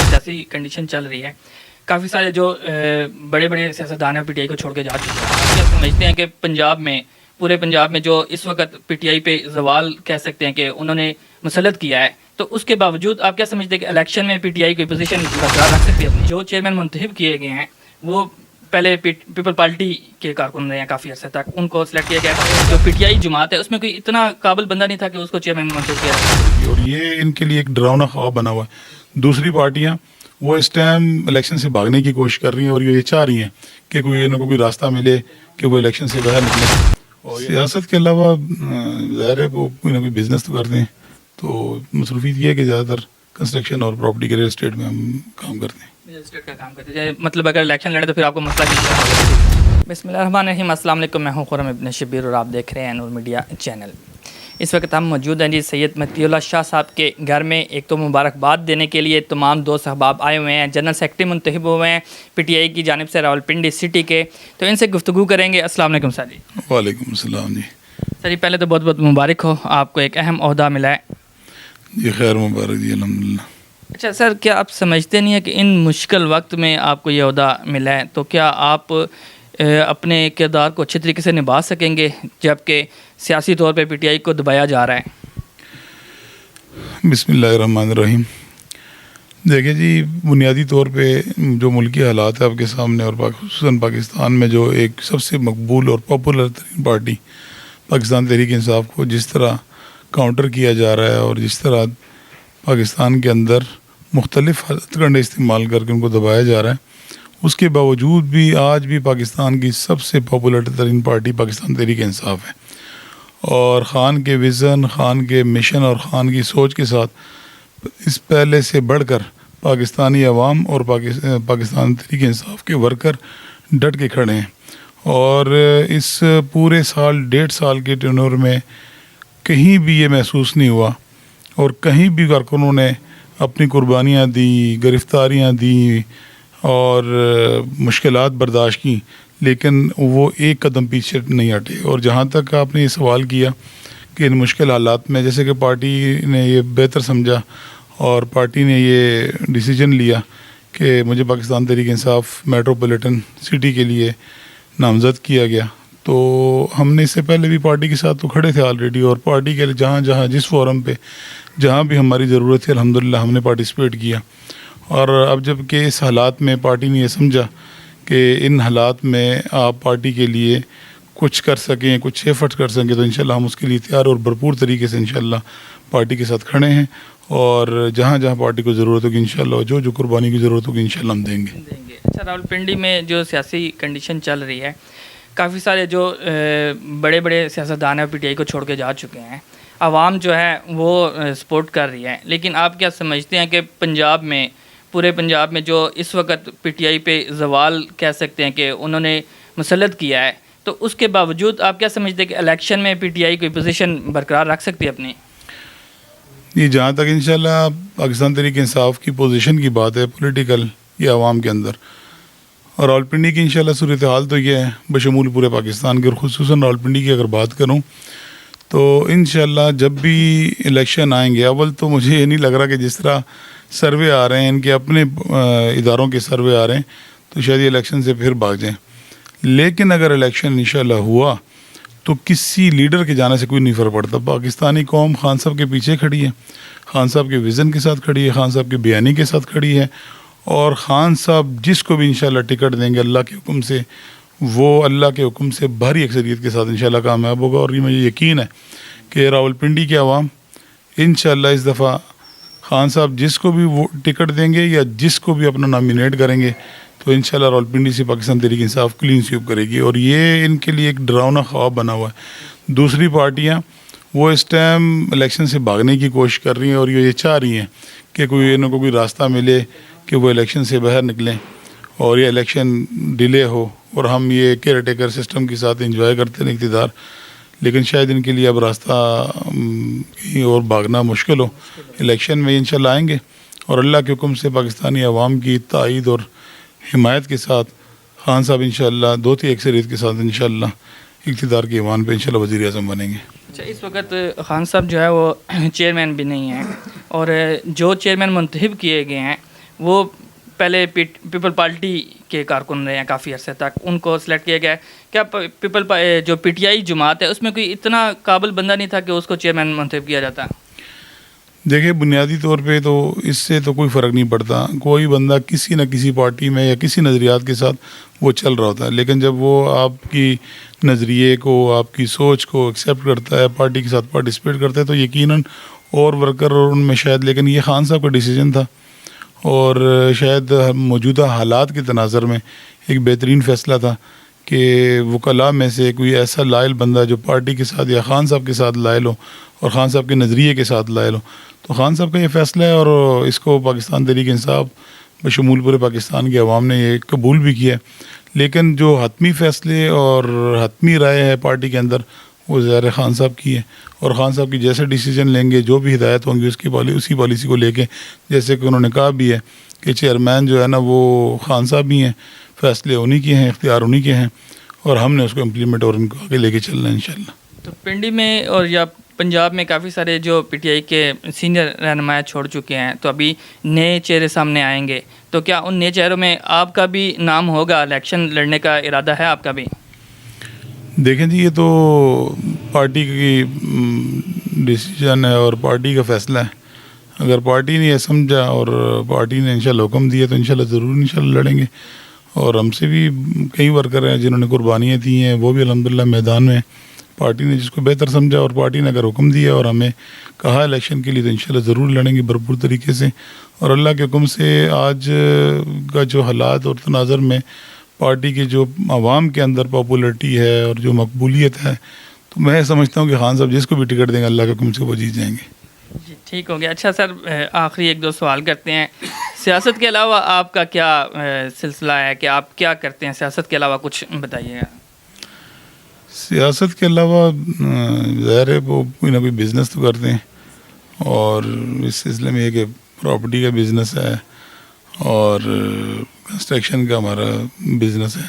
سیاسی کنڈیشن چل رہی ہے، کافی سارے جو بڑے بڑے سیاستدان ہیں پی ٹی آئی کو چھوڑ کے جا چکے ہیں، آپ کیا سمجھتے ہیں کہ پنجاب میں، پورے پنجاب میں جو اس وقت پی ٹی آئی پہ زوال کہہ سکتے ہیں کہ انہوں نے مسلط کیا ہے، تو اس کے باوجود آپ کیا سمجھتے ہیں کہ الیکشن میں پی ٹی آئی کی پوزیشن برقرار رکھ سکتی ہے اپنی؟ جو چیئرمین منتخب کیے گئے ہیں وہ پہلے پیپل پارٹی کے کارکن رہے ہیں کافی عرصے تک، ان کو سلیکٹ کیا گیا تھا۔ جو پی ٹی آئی جماعت ہے اس میں کوئی اتنا قابل بندہ نہیں تھا کہ اس کو چیئرمین منتخب کیا جائے، اور یہ ان کے لیے ایک ڈراؤنا خواب بنا ہوا ہے۔ دوسری پارٹیاں وہ اس ٹائم الیکشن سے بھاگنے کی کوشش کر رہی ہیں اور یہ چاہ رہی ہیں کہ کوئی ان کو کوئی راستہ ملے کہ وہ الیکشن سے باہر نکلے، اور سیاست کے علاوہ ظاہر ہے وہ کوئی نہ کوئی بزنس تو کرتے ہیں، تو مصروفیت یہ ہے کہ زیادہ تر کنسٹرکشن اور پراپرٹی کے ریل اسٹیٹ میں ہم کام کرتے ہیں۔ کا کام کرتے ہیں، مطلب اگر الیکشن لڑے تو پھر آپ کو مسئلہ نہیں۔ بسم اللہ الرحمن الرحیم، السلام علیکم، میں ہوں خرم ابن شبیر اور آپ دیکھ رہے ہیں نور میڈیا چینل۔ اس وقت ہم موجود ہیں سید مہدی اللہ شاہ صاحب کے گھر میں، ایک تو مبارکباد دینے کے لیے تمام دوست احباب آئے ہوئے ہیں، جنرل سیکرٹری منتخب ہوئے ہیں پی ٹی آئی کی جانب سے راولپنڈی سٹی کے، تو ان سے گفتگو کریں گے۔ السلام علیکم سر جی۔ وعلیکم السلام جی۔ سر جی پہلے تو بہت بہت مبارک ہو، آپ کو ایک اہم عہدہ ملا ہے۔ جی خیر مبارک جی، الحمدللہ۔ اچھا سر، کیا آپ سمجھتے نہیں ہیں کہ ان مشکل وقت میں آپ کو یہ عہدہ ملا ہے، تو کیا آپ اپنے کردار کو اچھے طریقے سے نبھا سکیں گے جبکہ سیاسی طور پہ پی ٹی آئی کو دبایا جا رہا ہے؟ بسم اللہ الرحمن الرحیم۔ دیکھیں جی، بنیادی طور پہ جو ملکی حالات ہے آپ کے سامنے، اور خصوصاً پاکستان میں جو ایک سب سے مقبول اور پاپولر ترین پارٹی پاکستان تحریک انصاف کو جس طرح کاؤنٹر کیا جا رہا ہے، اور جس طرح پاکستان کے اندر مختلف ہتھ کنڈے استعمال کر کے ان کو دبایا جا رہا ہے، اس کے باوجود بھی آج بھی پاکستان کی سب سے پاپولر ترین پارٹی پاکستان تحریک انصاف ہے، اور خان کے ویژن، خان کے مشن اور خان کی سوچ کے ساتھ اس پہلے سے بڑھ کر پاکستانی عوام اور پاکستان تحریک انصاف کے ورکر ڈٹ کے کھڑے ہیں، اور اس پورے سال 1.5 سال کے ٹینور میں کہیں بھی یہ محسوس نہیں ہوا، اور کہیں بھی کارکنوں نے اپنی قربانیاں دی، گرفتاریاں دی اور مشکلات برداشت کی، لیکن وہ ایک قدم پیچھے نہیں ہٹے۔ اور جہاں تک آپ نے یہ سوال کیا کہ ان مشکل حالات میں جیسے کہ پارٹی نے یہ بہتر سمجھا اور پارٹی نے یہ ڈیسیجن لیا کہ مجھے پاکستان تحریک انصاف میٹروپولیٹن سٹی کے لیے نامزد کیا گیا، تو ہم نے اس سے پہلے بھی پارٹی کے ساتھ تو کھڑے تھے آلریڈی، اور پارٹی کے جہاں جہاں جس فورم پہ جہاں بھی ہماری ضرورت تھی الحمدللہ ہم نے پارٹیسپیٹ کیا۔ اور اب جب کہ اس حالات میں پارٹی نے یہ سمجھا کہ ان حالات میں آپ پارٹی کے لیے کچھ کر سکیں، کچھ ایفرٹس کر سکیں، تو انشاءاللہ ہم اس کے لیے تیار اور بھرپور طریقے سے انشاءاللہ پارٹی کے ساتھ کھڑے ہیں، اور جہاں جہاں پارٹی کو ضرورت ہوگی انشاءاللہ جو قربانی کی ضرورت ہوگی انشاءاللہ ہم دیں گے۔ اچھا، راولپنڈی میں جو سیاسی کنڈیشن چل رہی ہے، کافی سارے جو بڑے بڑے سیاستدان ہیں پی ٹی آئی کو چھوڑ کے جا چکے ہیں، عوام جو ہے وہ سپورٹ کر رہی ہے، لیکن آپ کیا سمجھتے ہیں کہ پنجاب میں، پورے پنجاب میں جو اس وقت پی ٹی آئی پہ زوال کہہ سکتے ہیں کہ انہوں نے مسلط کیا ہے، تو اس کے باوجود آپ کیا سمجھتے ہیں کہ الیکشن میں پی ٹی آئی کوئی پوزیشن برقرار رکھ سکتی ہے اپنی؟ یہ جہاں تک انشاءاللہ پاکستان تحریک انصاف کی پوزیشن کی بات ہے پولیٹیکل یا عوام کے اندر، اور راولپنڈی کی انشاءاللہ صورتحال تو یہ ہے بشمول پورے پاکستان کے، اور خصوصاً راولپنڈی کی اگر بات کروں تو انشاءاللہ جب بھی الیکشن آئیں گے، اول تو مجھے یہ نہیں لگ رہا کہ جس طرح سروے آ رہے ہیں ان کے اپنے اداروں کے سروے آ رہے ہیں تو شاید یہ الیکشن سے پھر بھاگ جائیں، لیکن اگر الیکشن انشاءاللہ ہوا تو کسی لیڈر کے جانے سے کوئی نہیں فرق پڑتا۔ پاکستانی قوم خان صاحب کے پیچھے کھڑی ہے، خان صاحب کے ویژن کے ساتھ کھڑی ہے، خان صاحب کے بیانی کے ساتھ کھڑی ہے، اور خان صاحب جس کو بھی انشاءاللہ ٹکٹ دیں گے اللہ کے حکم سے، وہ اللہ کے حکم سے بھاری اکثریت کے ساتھ انشاءاللہ کامیاب ہوگا، اور یہ مجھے یقین ہے کہ راولپنڈی کے عوام انشاءاللہ اس دفعہ خان صاحب جس کو بھی وہ ٹکٹ دیں گے یا جس کو بھی اپنا نامینیٹ کریں گے تو انشاءاللہ راولپنڈی سے پاکستان تحریک انصاف کلین سویپ کرے گی، اور یہ ان کے لیے ایک ڈراؤنا خواب بنا ہوا ہے۔ دوسری پارٹیاں وہ اس ٹائم الیکشن سے بھاگنے کی کوشش کر رہی ہیں، اور یہ چاہ رہی ہیں کہ ان کو کوئی راستہ ملے کہ وہ الیکشن سے باہر نکلیں اور یہ الیکشن ڈیلے ہو، اور ہم یہ کیئر ٹیکر سسٹم کے ساتھ انجوائے کرتے ہیں اقتدار، لیکن شاید ان کے لیے اب راستہ کہیں اور بھاگنا مشکل ہو۔ الیکشن میں انشاءاللہ آئیں گے، اور اللہ کے حکم سے پاکستانی عوام کی تائید اور حمایت کے ساتھ خان صاحب انشاءاللہ 2 اکثریت کے ساتھ انشاءاللہ اقتدار کے ایوان پہ انشاءاللہ وزیر اعظم بنیں گے۔ اچھا، اس وقت خان صاحب جو ہے وہ چیئرمین بھی نہیں ہیں، اور جو چیئرمین منتخب کیے گئے ہیں وہ پہلے پیپل پارٹی کے کارکن رہے ہیں کافی عرصے تک, ان کو سلیکٹ کیا گیا ہے. کیا جو پی ٹی آئی جماعت ہے اس میں کوئی اتنا قابل بندہ نہیں تھا کہ اس کو چیئرمین منتخب کیا جاتا؟ دیکھیں بنیادی طور پہ تو اس سے تو کوئی فرق نہیں پڑتا, کوئی بندہ کسی نہ کسی پارٹی میں یا کسی نظریات کے ساتھ وہ چل رہا ہوتا ہے, لیکن جب وہ آپ کی نظریے کو, آپ کی سوچ کو ایکسیپٹ کرتا ہے, پارٹی کے ساتھ پارٹیسپیٹ کرتا ہے, تو یقیناً اور ورکر اور ان میں شاید, لیکن یہ خان صاحب کا ڈیسیجن تھا اور شاید موجودہ حالات کے تناظر میں ایک بہترین فیصلہ تھا کہ وکلاء میں سے کوئی ایسا لائل بندہ جو پارٹی کے ساتھ یا خان صاحب کے ساتھ لائل ہو اور خان صاحب کے نظریے کے ساتھ لائل ہو. تو خان صاحب کا یہ فیصلہ ہے اور اس کو پاکستان تحریک انصاف بشمول پورے پاکستان کی عوام نے یہ قبول بھی کیا ہے. لیکن جو حتمی فیصلے اور حتمی رائے ہے پارٹی کے اندر وہ ظاہر خان صاحب کی ہے, اور خان صاحب کی جیسے ڈیسیجن لیں گے, جو بھی ہدایت ہوں گی اسی پالیسی کو لے کے, جیسے کہ انہوں نے کہا بھی ہے کہ چیئرمین جو ہے نا وہ خان صاحب ہی ہیں, فیصلے انہی کے ہیں, اختیار انہی کے ہیں, اور ہم نے اس کو امپلیمنٹ اور ان کو آگے لے کے چلنا ہے انشاءاللہ. تو پنڈی میں اور یا پنجاب میں کافی سارے جو پی ٹی آئی کے سینئر رہنما چھوڑ چکے ہیں, تو ابھی نئے چہرے سامنے آئیں گے, تو کیا ان نئے چہروں میں آپ کا بھی نام ہوگا, الیکشن لڑنے کا ارادہ ہے آپ کا بھی؟ دیکھیں جی, یہ تو پارٹی کی ڈیسیجن ہے اور پارٹی کا فیصلہ ہے. اگر پارٹی نے یہ سمجھا اور پارٹی نے انشاءاللہ حکم دیا تو انشاءاللہ ضرور انشاءاللہ لڑیں گے. اور ہم سے بھی کئی ورکر ہیں جنہوں نے قربانیاں دی ہیں, وہ بھی الحمدللہ میدان میں. پارٹی نے جس کو بہتر سمجھا اور پارٹی نے اگر حکم دیا اور ہمیں کہا الیکشن کے لیے تو انشاءاللہ ضرور لڑیں گے بھرپور طریقے سے. اور اللہ کے حکم سے آج کا جو حالات اور تناظر میں پارٹی کے جو عوام کے اندر پاپولرٹی ہے اور جو مقبولیت ہے, تو میں سمجھتا ہوں کہ خان صاحب جس کو بھی ٹکٹ دیں گے اللہ کے حکم سے وہ جیت جائیں گے. جی ٹھیک ہو گیا. اچھا سر, آخری ایک دو سوال کرتے ہیں. سیاست کے علاوہ آپ کا کیا سلسلہ ہے, کہ آپ کیا کرتے ہیں سیاست کے علاوہ, کچھ بتائیے گا. سیاست کے علاوہ ظاہر ہے وہ کوئی نہ کوئی بزنس تو کرتے ہیں, اور اس سلسلے میں یہ کہ پراپرٹی کا بزنس ہے اور کنسٹرکشن کا ہمارا بزنس ہے.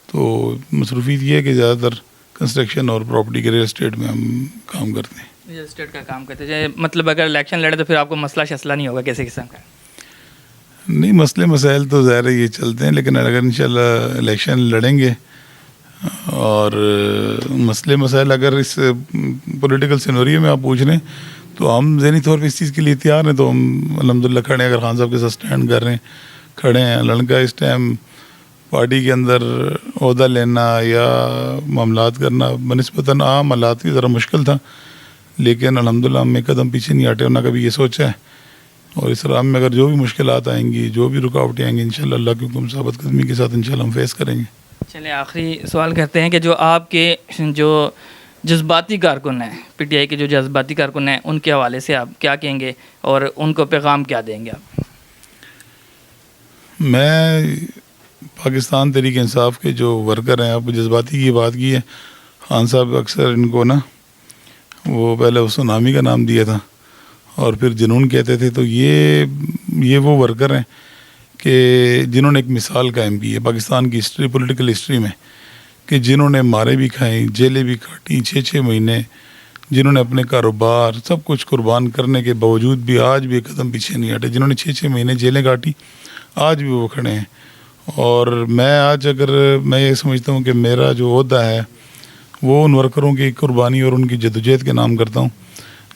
تو مصروفیت یہ ہے کہ زیادہ تر کنسٹرکشن اور پراپرٹی کے ریل اسٹیٹ میں ہم کام کرتے ہیں. ریل اسٹیٹ کا کام کرتے ہیں, مطلب اگر الیکشن لڑے تو پھر آپ کو مسئلہ شسلہ نہیں ہوگا کسی قسم کا؟ نہیں, مسئلے مسائل تو ظاہر ہے یہ چلتے ہیں, لیکن اگر انشاءاللہ الیکشن لڑیں گے اور مسئلے مسائل اگر اس پولیٹیکل سینوریو میں آپ پوچھ رہے ہیں تو ہم ذہنی طور پہ اس چیز کے لیے تیار ہیں. تو ہم الحمدللہ کھڑے ہیں, اگر خان صاحب کے ساتھ سٹینڈ کر رہے ہیں, کھڑے ہیں. لڑکا اس ٹائم پارٹی کے اندر عہدہ لینا یا معاملات کرنا بنسبتاً عام حالات کی ذرا مشکل تھا, لیکن الحمدللہ ہم ایک قدم پیچھے نہیں ہٹے, نہ کبھی یہ سوچا ہے. اور اس رام میں اگر جو بھی مشکلات آئیں گی, جو بھی رکاوٹیں آئیں گی, انشاءاللہ اللہ کے حکم ثابت قدمی کے ساتھ انشاءاللہ ہم فیس کریں گے. چلیں آخری سوال کرتے ہیں کہ جو آپ کے جو جذباتی کارکن ہیں, پی ٹی آئی کے جو جذباتی کارکن ہیں, ان کے حوالے سے آپ کیا کہیں گے اور ان کو پیغام کیا دیں گے آپ؟ میں پاکستان تحریک انصاف کے جو ورکر ہیں, آپ جذباتی کی بات کی ہے, خان صاحب اکثر ان کو نا وہ پہلے سونامی کا نام دیا تھا اور پھر جنون کہتے تھے. تو یہ وہ ورکر ہیں کہ جنہوں نے ایک مثال قائم کی ہے پاکستان کی ہسٹری, پولیٹیکل ہسٹری میں, کہ جنہوں نے مارے بھی کھائیں, جیلیں بھی کاٹیں 6 مہینے, جنہوں نے اپنے کاروبار سب کچھ قربان کرنے کے باوجود بھی آج بھی ایک قدم پیچھے نہیں ہٹے, جنہوں نے 6 مہینے جیلیں کاٹی, آج بھی وہ کھڑے ہیں. اور میں آج اگر میں یہ سمجھتا ہوں کہ میرا جو عہدہ ہے وہ ان ورکروں کی قربانی اور ان کی جدوجہد کے نام کرتا ہوں,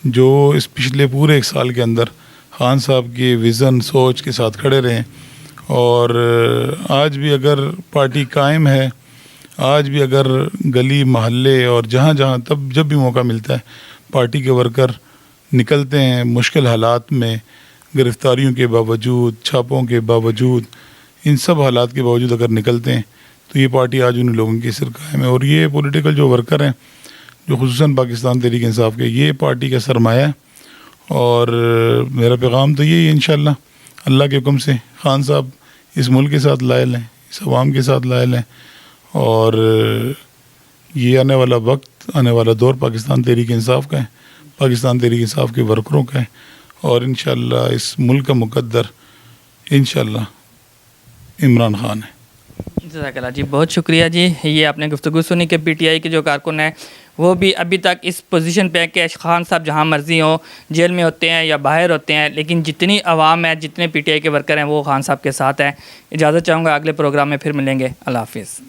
جو اس پچھلے پورے 1 سال کے اندر خان صاحب کے ویژن سوچ کے ساتھ کھڑے رہے. اور آج بھی اگر پارٹی قائم ہے, آج بھی اگر گلی محلے اور جہاں جہاں تب جب بھی موقع ملتا ہے پارٹی کے ورکر نکلتے ہیں, مشکل حالات میں گرفتاریوں کے باوجود, چھاپوں کے باوجود, ان سب حالات کے باوجود اگر نکلتے ہیں تو یہ پارٹی آج ان لوگوں کے سر قائم ہے. اور یہ پولیٹیکل جو ورکر ہیں جو خصوصاً پاکستان تحریک انصاف کے, یہ پارٹی کا سرمایہ ہے. اور میرا پیغام تو یہی ہے انشاءاللہ اللہ کے حکم سے خان صاحب اس ملک کے ساتھ لائل ہیں, اس عوام کے ساتھ لائل ہیں, اور یہ آنے والا وقت, آنے والا دور پاکستان تحریک انصاف کا ہے, پاکستان تحریک انصاف کے ورکروں کا ہے. اور انشاءاللہ اس ملک کا مقدر انشاءاللہ عمران خان ہے. جزاک اللہ جی, بہت شکریہ جی. یہ آپ نے گفتگو سنی کہ پی ٹی آئی کے جو کارکن ہیں وہ بھی ابھی تک اس پوزیشن پہ ہے کہ خان صاحب جہاں مرضی ہوں جیل میں ہوتے ہیں یا باہر ہوتے ہیں، لیکن جتنی عوام ہے، جتنے پی ٹی آئی کے ورکر ہیں وہ خان صاحب کے ساتھ ہیں۔ اجازت چاہوں گا، اگلے پروگرام میں پھر ملیں گے۔ اللہ حافظ۔